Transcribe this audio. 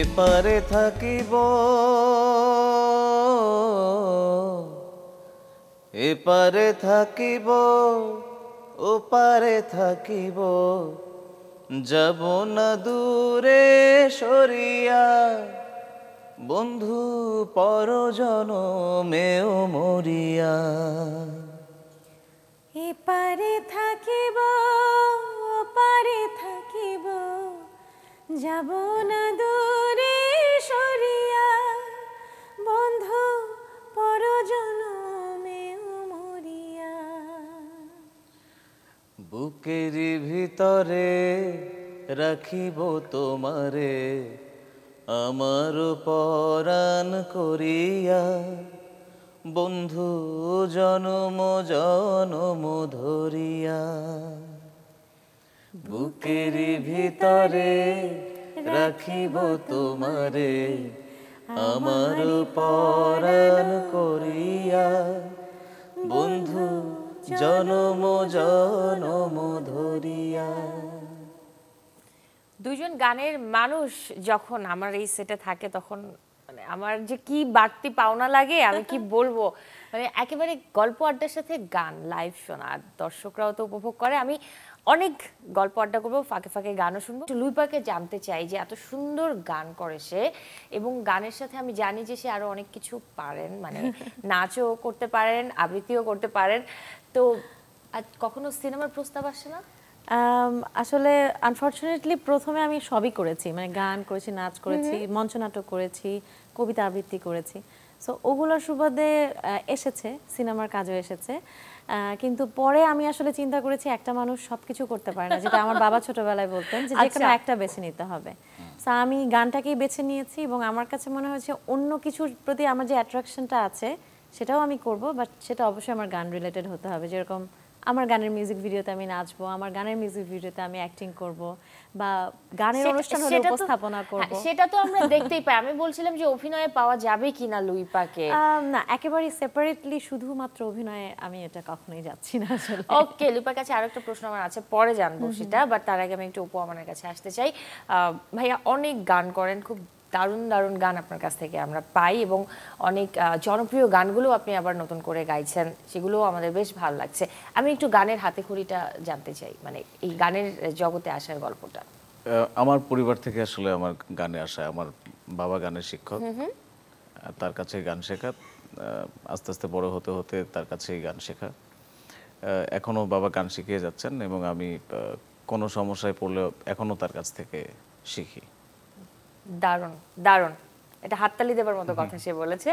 এপারে থাকিব এপারে থাকিব ওপারে থাকিব যাব না দূরে সরিয়া বন্ধু পরজনমেও মরিয়া এপারে থাকিব ওপারে থাকিব যাব না দূরে সরিয়া বন্ধু পরজনমেও মরিয়া। বুকের ভিতরে রাখিব তোমারে আমার পরাণ করিয়া বন্ধু জনম জনম ধরিয়া। বুকের ভিতরে রাখিব তোমারে আমার পরাণ করিয়া বন্ধু জনম জনম ধরিয়া। দুইজন গানের মানুষ যখন আমার এই সেটে থাকে তখন মানে আমার যে কি বাড়তি পাওনা লাগে আমি কি বলবো, মানে একেবারে গল্প আড্ডার সাথে গান লাইভ শোনা, আর দর্শকরাও তো উপভোগ করে। আমি অনেক গল্প আড্ডা করবো, ফাঁকে ফাঁকে গানও শুনবো। লুইপাকে জানতে চাই যে এত সুন্দর গান করে সে, এবং গানের সাথে আমি জানি যে সে আরো অনেক কিছু পারেন, মানে নাচও করতে পারেন, আবৃত্তিও করতে পারেন। তো কখনো সিনেমার প্রস্তাব আসে না? আসলে আনফরচুনেটলি প্রথমে আমি সবই করেছি, মানে গান করেছি, নাচ করেছি, মঞ্চনাটক করেছি, কবিতা আবৃত্তি করেছি। সো ওগুলোর সুবাদে এসেছে, সিনেমার কাজও এসেছে। কিন্তু পরে আমি আসলে চিন্তা করেছি একটা মানুষ সবকিছু করতে পারে না, যেটা আমার বাবা ছোটবেলায় বলতেন যে যেকোনো একটা বেছে নিতে হবে। সো আমি গানটাকেই বেছে নিয়েছি, এবং আমার কাছে মনে হয়েছে অন্য কিছুর প্রতি আমার যে অ্যাট্রাকশনটা আছে সেটাও আমি করব, বাট সেটা অবশ্যই আমার গান রিলেটেড হতে হবে। যেরকম আমার গানের মিউজিক ভিডিওতে আমি নাচবো, আমার গানের মিউজিক ভিডিওতে আমি অ্যাক্টিং করব, বা গানের অনুষ্ঠান হলে উপস্থাপনা করব। সেটা তো আমরা দেখতেই পাই। আমি বলছিলাম যে অভিনয়ে পাওয়া যাবে কিনা লুইপাকে। না, একেবারে সেপারেটলি শুধুমাত্র অভিনয়ে আমি এটা কখনোই যাচ্ছি না আসলে। ওকে, লুইপার কাছে আরেকটা প্রশ্ন আমার আছে, পরে জানবো সেটা, বাট তার আগে আমি একটু অপু আমানের কাছে আসতে চাই। ভাইয়া অনেক গান করেন, খুব দারুণ দারুণ গান আপনার কাছ থেকে আমরা পাই, এবং অনেক জনপ্রিয় গানগুলো আপনি আবার নতুন করে গাইছেন, সেগুলোও আমাদের বেশ ভালো লাগছে। আমি একটু গানের হাতেখড়িটা জানতে চাই, মানে এই গানের জগতে আসার গল্পটা। আমার পরিবার থেকে আসলে আমার গানে আসা, আমার বাবা গানের শিক্ষক, তার কাছে গান শেখা, আস্তে আস্তে বড় হতে হতে তার কাছেই গান শেখা। এখনো বাবা গান শিখিয়ে যাচ্ছেন, এবং আমি কোনো সমস্যায় পড়লেও এখনো তার কাছ থেকে শিখি। দারুণ দারুণ, এটা হাততালি দেবার মতো কথা সে বলেছে।